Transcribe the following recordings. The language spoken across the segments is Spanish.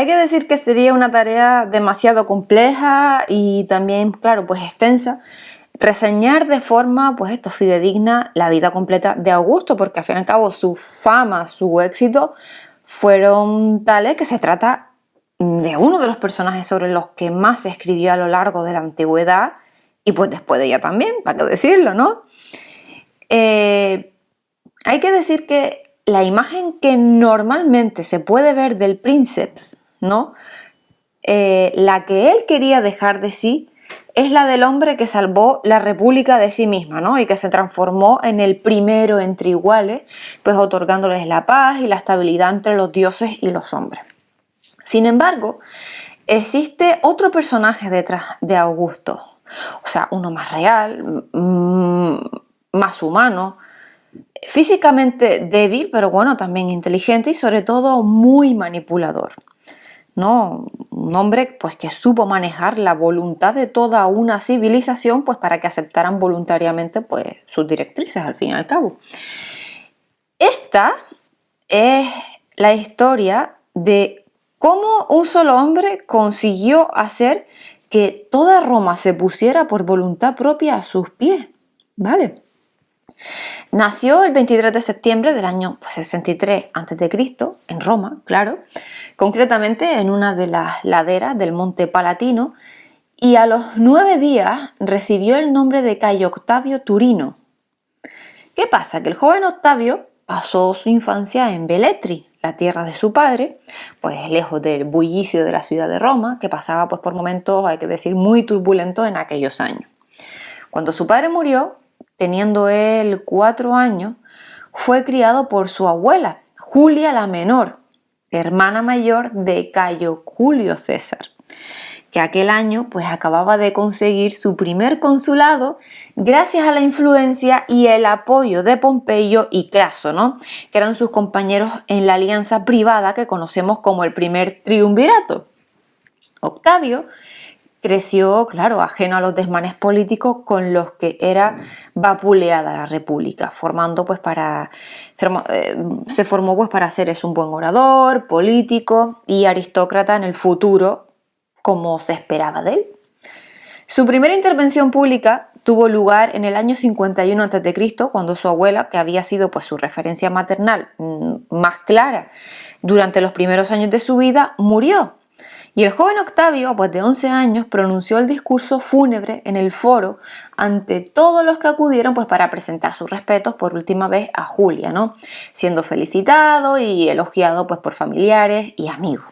Hay que decir que sería una tarea demasiado compleja y también, claro, pues extensa, reseñar de forma, pues esto, fidedigna la vida completa de Augusto, porque al fin y al cabo su fama, su éxito fueron tales que se trata de uno de los personajes sobre los que más se escribió a lo largo de la antigüedad y pues después de ella también, para qué decirlo, ¿no? Hay que decir que la imagen que normalmente se puede ver del princeps, ¿no? La que él quería dejar de sí es la del hombre que salvó la república de sí misma, ¿no? Y que se transformó en el primero entre iguales, pues otorgándoles la paz y la estabilidad entre los dioses y los hombres. Sin embargo, existe otro personaje detrás de Augusto, o sea, uno más real, más humano, físicamente débil, pero bueno, también inteligente y sobre todo muy manipulador, ¿no? Un hombre pues que supo manejar la voluntad de toda una civilización pues para que aceptaran voluntariamente pues sus directrices al fin y al cabo. Esta es la historia de cómo un solo hombre consiguió hacer que toda Roma se pusiera por voluntad propia a sus pies, ¿vale? Nació el 23 de septiembre del año 63 a.C., en Roma, claro, concretamente en una de las laderas del Monte Palatino, y a los 9 días recibió el nombre de Cayo Octavio Turino. ¿Qué pasa? Que el joven Octavio pasó su infancia en Velletri, la tierra de su padre, pues lejos del bullicio de la ciudad de Roma, que pasaba pues por momentos, hay que decir, muy turbulentos en aquellos años. Cuando su padre murió, teniendo él 4 años, fue criado por su abuela, Julia la Menor, hermana mayor de Cayo Julio César, que aquel año pues acababa de conseguir su primer consulado gracias a la influencia y el apoyo de Pompeyo y Craso, ¿no? Que eran sus compañeros en la alianza privada que conocemos como el primer triunvirato. Octavio creció, claro, ajeno a los desmanes políticos con los que era vapuleada la república, se formó pues para ser un buen orador, político y aristócrata en el futuro, como se esperaba de él. Su primera intervención pública tuvo lugar en el año 51 a.C., cuando su abuela, que había sido pues su referencia maternal más clara durante los primeros años de su vida, murió. Y el joven Octavio, pues de 11 años, pronunció el discurso fúnebre en el foro ante todos los que acudieron pues para presentar sus respetos por última vez a Julia, ¿no? Siendo felicitado y elogiado pues por familiares y amigos.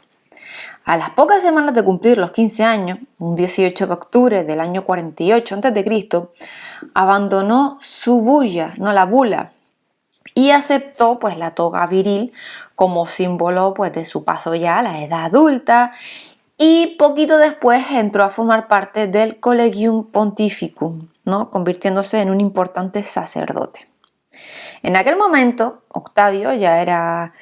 A las pocas semanas de cumplir los 15 años, un 18 de octubre del año 48 a.C., abandonó su bulla, no la bula, y aceptó pues la toga viril como símbolo pues de su paso ya a la edad adulta, y poquito después entró a formar parte del Collegium Pontificum, ¿no? Convirtiéndose en un importante sacerdote. En aquel momento, Octavio ya era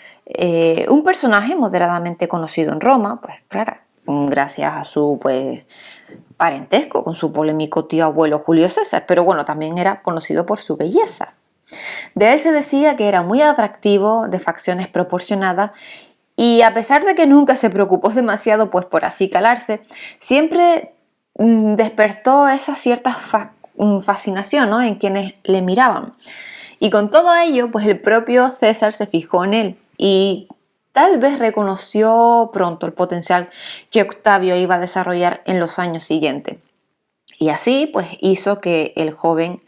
un personaje moderadamente conocido en Roma, pues claro, gracias a su pues parentesco con su polémico tío abuelo Julio César, pero bueno, también era conocido por su belleza. De él se decía que era muy atractivo, de facciones proporcionadas, y a pesar de que nunca se preocupó demasiado pues por así calarse, siempre despertó esa cierta fascinación, ¿no?, en quienes le miraban. Y con todo ello, pues el propio César se fijó en él y tal vez reconoció pronto el potencial que Octavio iba a desarrollar en los años siguientes. Y así pues hizo que el joven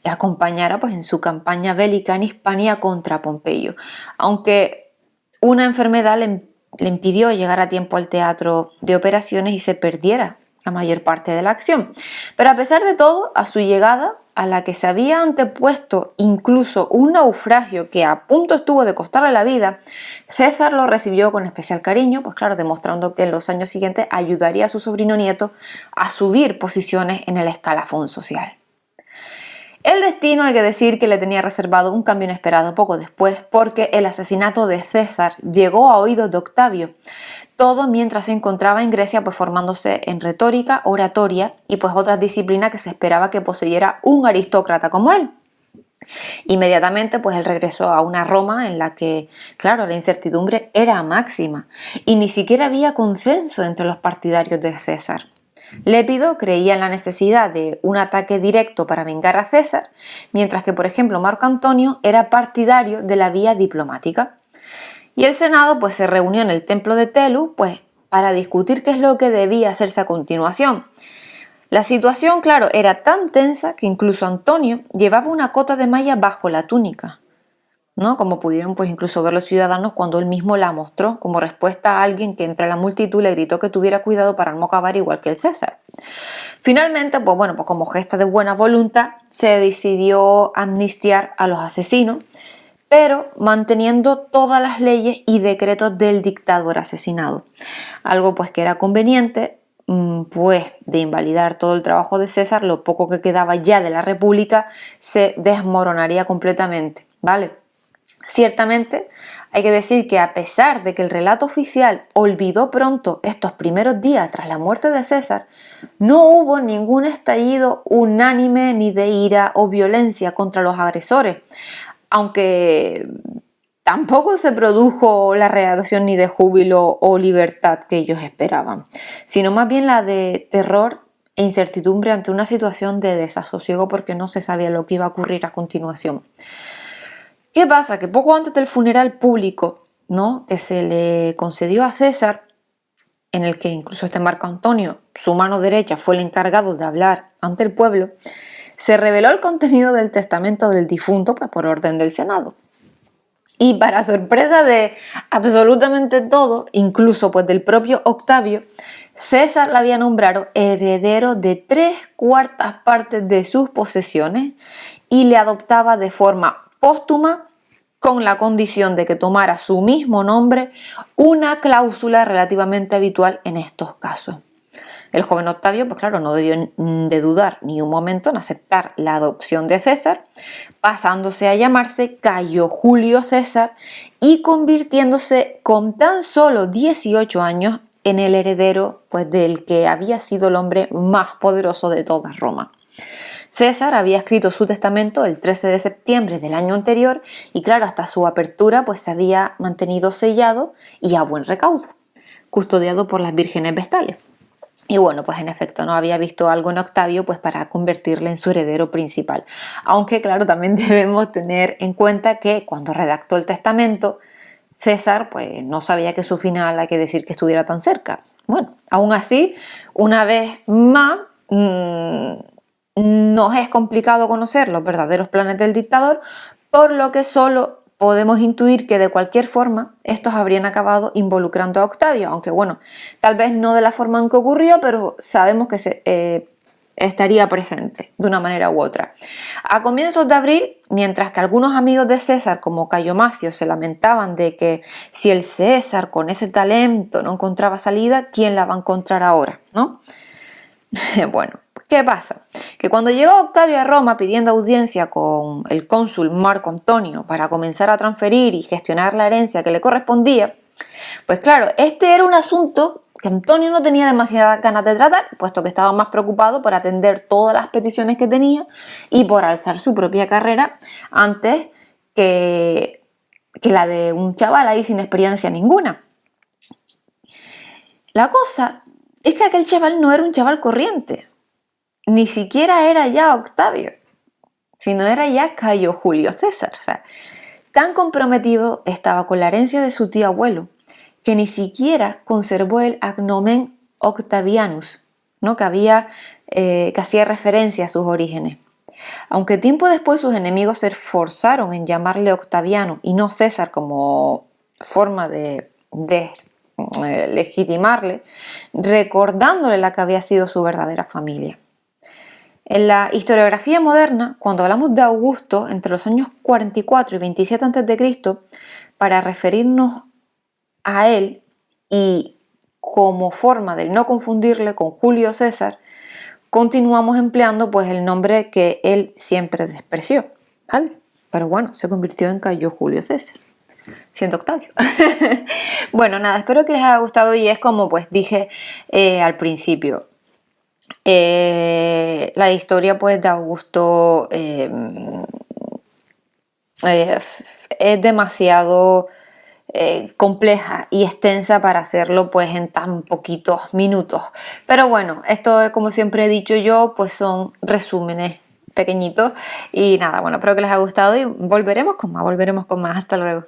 le acompañara pues en su campaña bélica en Hispania contra Pompeyo, aunque una enfermedad le impidió llegar a tiempo al teatro de operaciones y se perdiera la mayor parte de la acción. Pero a pesar de todo, a su llegada, a la que se había antepuesto incluso un naufragio que a punto estuvo de costarle la vida, César lo recibió con especial cariño, pues claro, demostrando que en los años siguientes ayudaría a su sobrino nieto a subir posiciones en el escalafón social. El destino, hay que decir, que le tenía reservado un cambio inesperado poco después, porque el asesinato de César llegó a oídos de Octavio, todo mientras se encontraba en Grecia pues formándose en retórica, oratoria y pues otras disciplinas que se esperaba que poseyera un aristócrata como él. Inmediatamente pues él regresó a una Roma en la que, claro, la incertidumbre era máxima y ni siquiera había consenso entre los partidarios de César. Lépido creía en la necesidad de un ataque directo para vengar a César, mientras que, por ejemplo, Marco Antonio era partidario de la vía diplomática. Y el Senado pues se reunió en el templo de Telu pues para discutir qué es lo que debía hacerse a continuación. La situación, claro, era tan tensa que incluso Antonio llevaba una cota de malla bajo la túnica, ¿no? Como pudieron pues incluso ver los ciudadanos cuando él mismo la mostró como respuesta a alguien que entre la multitud le gritó que tuviera cuidado para no acabar igual que el César. Finalmente, pues bueno, pues como gesto de buena voluntad se decidió amnistiar a los asesinos, pero manteniendo todas las leyes y decretos del dictador asesinado. Algo pues que era conveniente, pues de invalidar todo el trabajo de César, lo poco que quedaba ya de la República se desmoronaría completamente, ¿vale? Ciertamente, hay que decir que a pesar de que el relato oficial olvidó pronto estos primeros días tras la muerte de César, no hubo ningún estallido unánime ni de ira o violencia contra los agresores, aunque tampoco se produjo la reacción ni de júbilo o libertad que ellos esperaban, sino más bien la de terror e incertidumbre ante una situación de desasosiego porque no se sabía lo que iba a ocurrir a continuación. ¿Qué pasa? Que poco antes del funeral público, ¿no?, que se le concedió a César, en el que incluso este Marco Antonio, su mano derecha, fue el encargado de hablar ante el pueblo, se reveló el contenido del testamento del difunto pues, por orden del Senado. Y para sorpresa de absolutamente todo, incluso pues del propio Octavio, César le había nombrado heredero de 3/4 partes de sus posesiones y le adoptaba de forma póstuma con la condición de que tomara su mismo nombre, una cláusula relativamente habitual en estos casos. El joven Octavio, pues claro, no debió de dudar ni un momento en aceptar la adopción de César, pasándose a llamarse Cayo Julio César y convirtiéndose con tan solo 18 años en el heredero pues, del que había sido el hombre más poderoso de toda Roma. César había escrito su testamento el 13 de septiembre del año anterior y claro, hasta su apertura pues se había mantenido sellado y a buen recaudo, custodiado por las vírgenes vestales. Y bueno, pues en efecto no había visto algo en Octavio pues para convertirle en su heredero principal. Aunque claro, también debemos tener en cuenta que cuando redactó el testamento, César pues no sabía que su final hay que decir que estuviera tan cerca. Bueno, aún así, una vez más, nos es complicado conocer los verdaderos planes del dictador, por lo que solo podemos intuir que de cualquier forma estos habrían acabado involucrando a Octavio, aunque bueno, tal vez no de la forma en que ocurrió, pero sabemos que estaría presente de una manera u otra. A comienzos de abril, mientras que algunos amigos de César como Cayo Macio se lamentaban de que si el César con ese talento no encontraba salida, ¿quién la va a encontrar ahora?, ¿no? Bueno, ¿qué pasa? Que cuando llegó Octavio a Roma pidiendo audiencia con el cónsul Marco Antonio para comenzar a transferir y gestionar la herencia que le correspondía, pues claro, este era un asunto que Antonio no tenía demasiadas ganas de tratar, puesto que estaba más preocupado por atender todas las peticiones que tenía y por alzar su propia carrera antes que la de un chaval ahí sin experiencia ninguna. La cosa es que aquel chaval no era un chaval corriente, ni siquiera era ya Octavio, sino era ya Cayo Julio César. O sea, tan comprometido estaba con la herencia de su tío abuelo que ni siquiera conservó el agnomen Octavianus, ¿no?, que hacía referencia a sus orígenes. Aunque tiempo después sus enemigos se esforzaron en llamarle Octaviano y no César como forma de legitimarle, recordándole la que había sido su verdadera familia. En la historiografía moderna, cuando hablamos de Augusto entre los años 44 y 27 a.C., para referirnos a él y como forma de no confundirle con Julio César, continuamos empleando pues el nombre que él siempre despreció, ¿vale? Pero bueno, se convirtió en Cayo Julio César, siendo Octavio. Bueno, nada, espero que les haya gustado y es como pues dije al principio. La historia pues de Augusto es demasiado compleja y extensa para hacerlo pues en tan poquitos minutos. Pero bueno, esto como siempre he dicho yo, pues son resúmenes pequeñitos y nada, bueno, espero que les haya gustado y volveremos con más. Hasta luego.